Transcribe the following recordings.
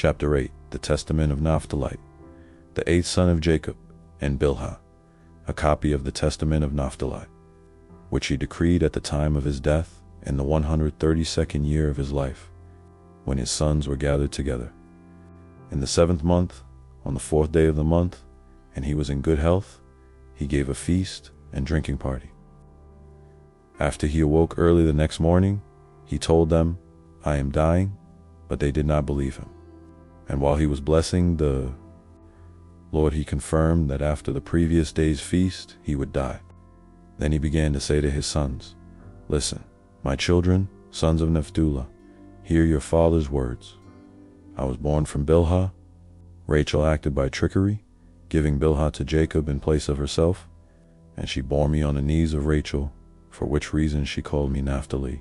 Chapter 8. The Testament of Naphtali, the eighth son of Jacob, and Bilhah, a copy of the Testament of Naphtali, which he decreed at the time of his death in the 132nd year of his life, when his sons were gathered together. In the 7th month, on the 4th day of the month, and he was in good health, he gave a feast and drinking party. After he awoke early the next morning, he told them, "I am dying," but they did not believe him. And while he was blessing the Lord, he confirmed that after the previous day's feast, he would die. Then he began to say to his sons, "Listen, my children, sons of Naphtali, hear your father's words. I was born from Bilhah. Rachel acted by trickery, giving Bilhah to Jacob in place of herself, and she bore me on the knees of Rachel, for which reason she called me Naphtali.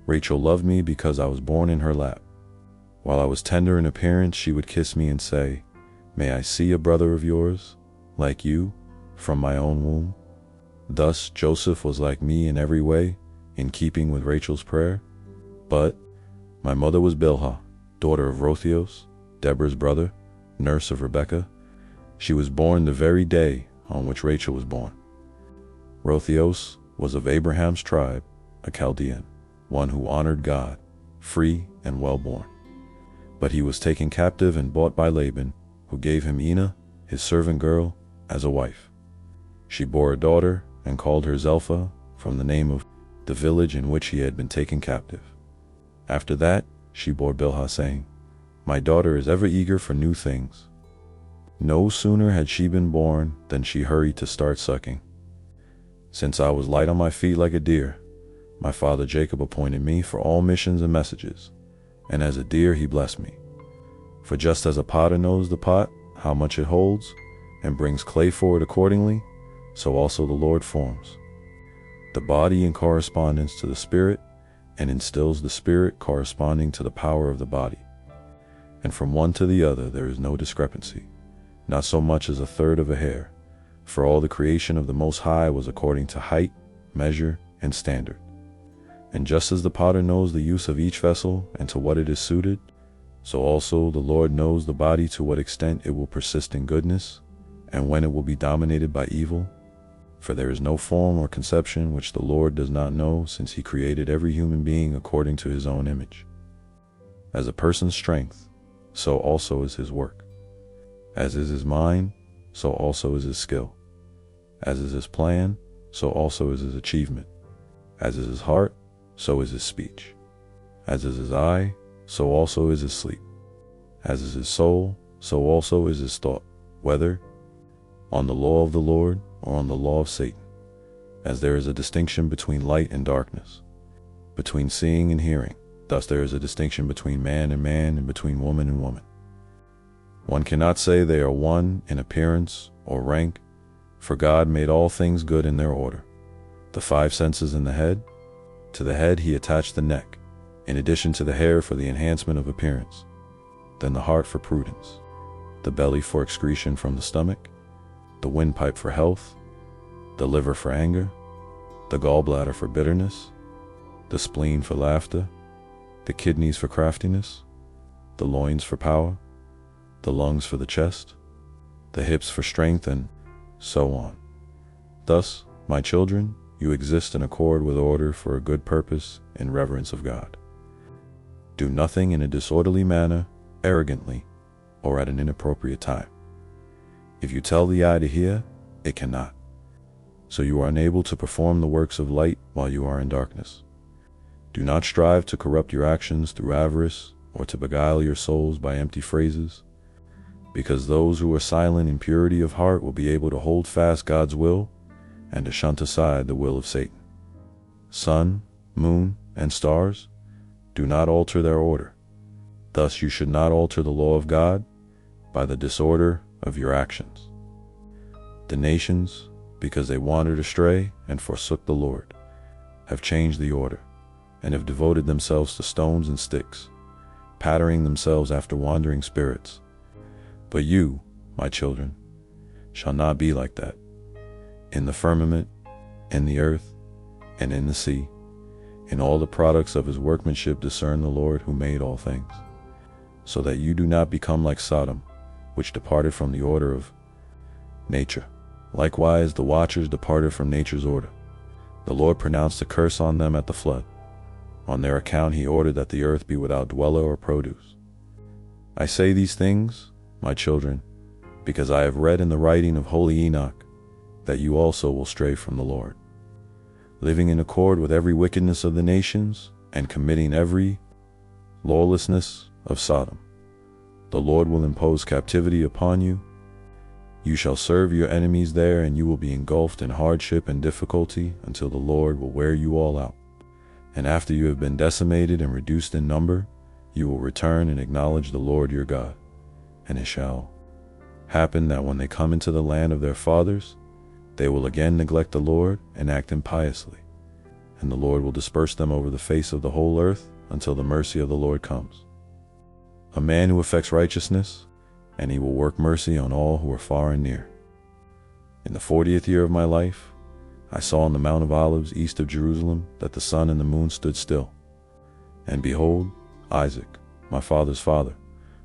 Rachel loved me because I was born in her lap. While I was tender in appearance, she would kiss me and say, 'May I see a brother of yours, like you, from my own womb?' Thus Joseph was like me in every way, in keeping with Rachel's prayer. But my mother was Bilhah, daughter of Rothios, Deborah's brother, nurse of Rebekah. She was born the very day on which Rachel was born. Rothios was of Abraham's tribe, a Chaldean, one who honored God, free and well-born. But he was taken captive and bought by Laban, who gave him Ina, his servant girl, as a wife. She bore a daughter and called her Zelpha, from the name of the village in which he had been taken captive. After that, she bore Bilhah, saying, 'My daughter is ever eager for new things.' No sooner had she been born than she hurried to start sucking. Since I was light on my feet like a deer, my father Jacob appointed me for all missions and messages, and as a deer he blessed me. For just as a potter knows the pot, how much it holds, and brings clay for it accordingly, so also the Lord forms the body in correspondence to the spirit, and instills the spirit corresponding to the power of the body. And from one to the other there is no discrepancy, not so much as a third of a hair, for all the creation of the Most High was according to height, measure, and standard. And just as the potter knows the use of each vessel and to what it is suited, so also the Lord knows the body to what extent it will persist in goodness, and when it will be dominated by evil. For there is no form or conception which the Lord does not know, since he created every human being according to his own image. As a person's strength, so also is his work. As is his mind, so also is his skill. As is his plan, so also is his achievement. As is his heart, so is his speech. As is his eye, so also is his sleep. As is his soul, so also is his thought, whether on the law of the Lord or on the law of Satan. As there is a distinction between light and darkness, between seeing and hearing, thus there is a distinction between man and between woman and woman. One cannot say they are one in appearance or rank, for God made all things good in their order. The 5 senses in the head, to the head he attached the neck, in addition to the hair for the enhancement of appearance, then the heart for prudence, the belly for excretion from the stomach, the windpipe for health, the liver for anger, the gallbladder for bitterness, the spleen for laughter, the kidneys for craftiness, the loins for power, the lungs for the chest, the hips for strength, and so on. Thus, my children, you exist in accord with order for a good purpose in reverence of God. Do nothing in a disorderly manner, arrogantly, or at an inappropriate time. If you tell the eye to hear, it cannot. So you are unable to perform the works of light while you are in darkness. Do not strive to corrupt your actions through avarice, or to beguile your souls by empty phrases, because those who are silent in purity of heart will be able to hold fast God's will, and to shunt aside the will of Satan. Sun, moon, and stars, do not alter their order. Thus you should not alter the law of God by the disorder of your actions. The nations, because they wandered astray and forsook the Lord, have changed the order, and have devoted themselves to stones and sticks, patterning themselves after wandering spirits. But you, my children, shall not be like that. In the firmament, in the earth, and in the sea, in all the products of his workmanship discern the Lord who made all things. so that you do not become like Sodom, which departed from the order of nature. Likewise, the watchers departed from nature's order. The Lord pronounced a curse on them at the flood. On their account he ordered that the earth be without dweller or produce. I say these things, my children, because I have read in the writing of holy Enoch that you also will stray from the Lord, living in accord with every wickedness of the nations and committing every lawlessness of Sodom. The Lord will impose captivity upon you. You shall serve your enemies there, and you will be engulfed in hardship and difficulty until the Lord will wear you all out. And after you have been decimated and reduced in number, you will return and acknowledge the Lord your God. And it shall happen that when they come into the land of their fathers, they will again neglect the Lord and act impiously. And the Lord will disperse them over the face of the whole earth until the mercy of the Lord comes. A man who effects righteousness, and he will work mercy on all who are far and near. In the 40th year of my life, I saw on the Mount of Olives east of Jerusalem that the sun and the moon stood still. And behold, Isaac, my father's father,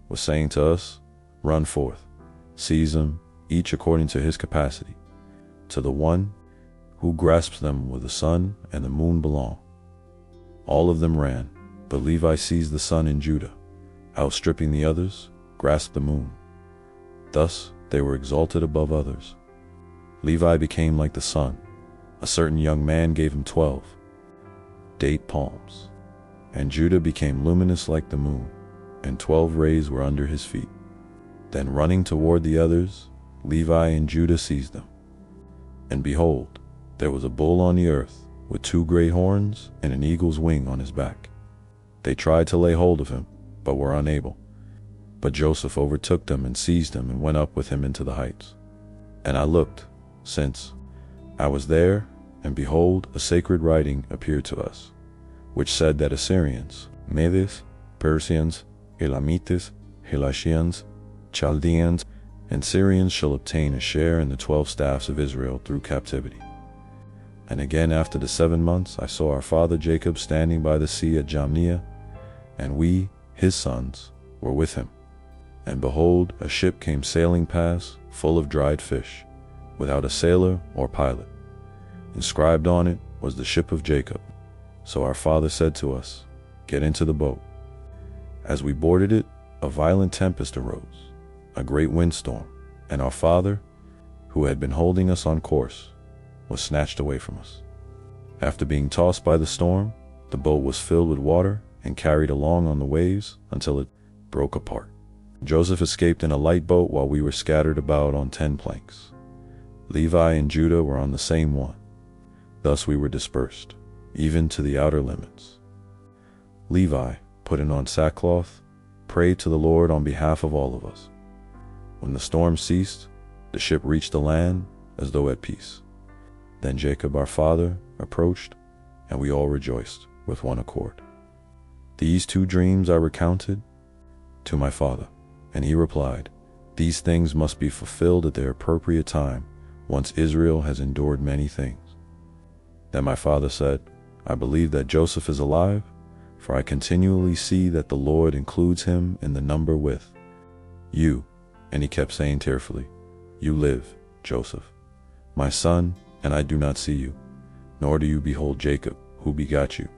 was saying to us, Run forth, seize them, each according to his capacity. To the one who grasps them with the sun and the moon belong. All of them ran, but Levi seized the sun in Judah, outstripping the others, grasped the moon. Thus they were exalted above others. Levi became like the sun. A certain young man gave him 12 date palms. And Judah became luminous like the moon, and 12 rays were under his feet. Then running toward the others, Levi and Judah seized them. And behold, there was a bull on the earth, with 2 great horns and an eagle's wing on his back. They tried to lay hold of him, but were unable. But Joseph overtook them and seized him and went up with him into the heights. And I looked, since I was there, and behold, a sacred writing appeared to us, which said that Assyrians, Medes, Persians, Elamites, Hellashians, Chaldeans, and Syrians shall obtain a share in the 12 staffs of Israel through captivity. And again after the 7 months I saw our father Jacob standing by the sea at Jamnia, and we, his sons, were with him. And behold, a ship came sailing past, full of dried fish, without a sailor or pilot. Inscribed on it was the ship of Jacob. So our father said to us, Get into the boat. As we boarded it, a violent tempest arose, a great windstorm, and our father, who had been holding us on course, was snatched away from us. After being tossed by the storm, the boat was filled with water and carried along on the waves until it broke apart. Joseph escaped in a light boat while we were scattered about on 10 planks. Levi and Judah were on the same one. Thus we were dispersed, even to the outer limits. Levi, putting on sackcloth, prayed to the Lord on behalf of all of us. When the storm ceased, the ship reached the land as though at peace. Then Jacob our father approached, and we all rejoiced with one accord. These 2 dreams I recounted to my father, and he replied, These things must be fulfilled at their appropriate time, once Israel has endured many things. Then my father said, I believe that Joseph is alive, for I continually see that the Lord includes him in the number with you. And he kept saying tearfully, You live, Joseph, my son, and I do not see you, nor do you behold Jacob, who begot you.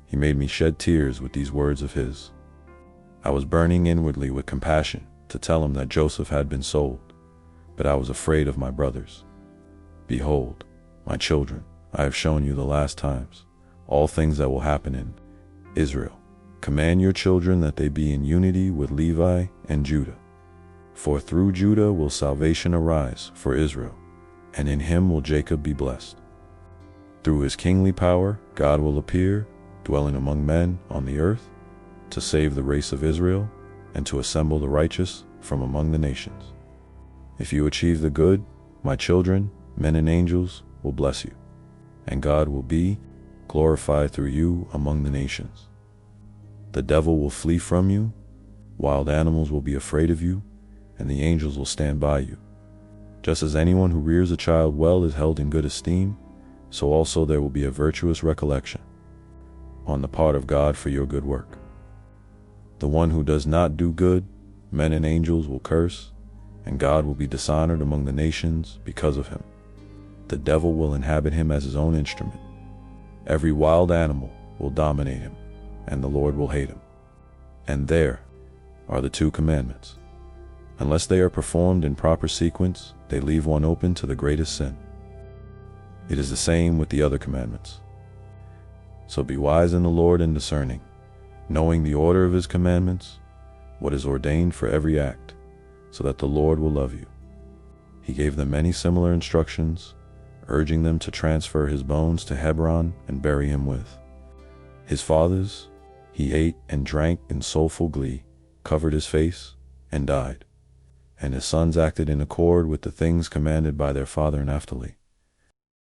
He made me shed tears with these words of his. I was burning inwardly with compassion to tell him that Joseph had been sold, but I was afraid of my brothers. Behold, my children, I have shown you the last times, all things that will happen in Israel. Command your children that they be in unity with Levi and Judah. For through Judah will salvation arise for Israel, and in him will Jacob be blessed. Through his kingly power God will appear, dwelling among men on the earth, to save the race of Israel, and to assemble the righteous from among the nations. If you achieve the good, my children, men and angels, will bless you, and God will be glorified through you among the nations. The devil will flee from you, wild animals will be afraid of you, and the angels will stand by you. Just as anyone who rears a child well is held in good esteem, so also there will be a virtuous recollection on the part of God for your good work. The one who does not do good, men and angels will curse, and God will be dishonored among the nations because of him. The devil will inhabit him as his own instrument. Every wild animal will dominate him, and the Lord will hate him. And there are the 2 commandments. Unless they are performed in proper sequence, they leave one open to the greatest sin. It is the same with the other commandments. So be wise in the Lord and discerning, knowing the order of his commandments, what is ordained for every act, so that the Lord will love you. He gave them many similar instructions, urging them to transfer his bones to Hebron and bury him with his fathers. He ate and drank in soulful glee, covered his face, and died. And his sons acted in accord with the things commanded by their father Naphtali.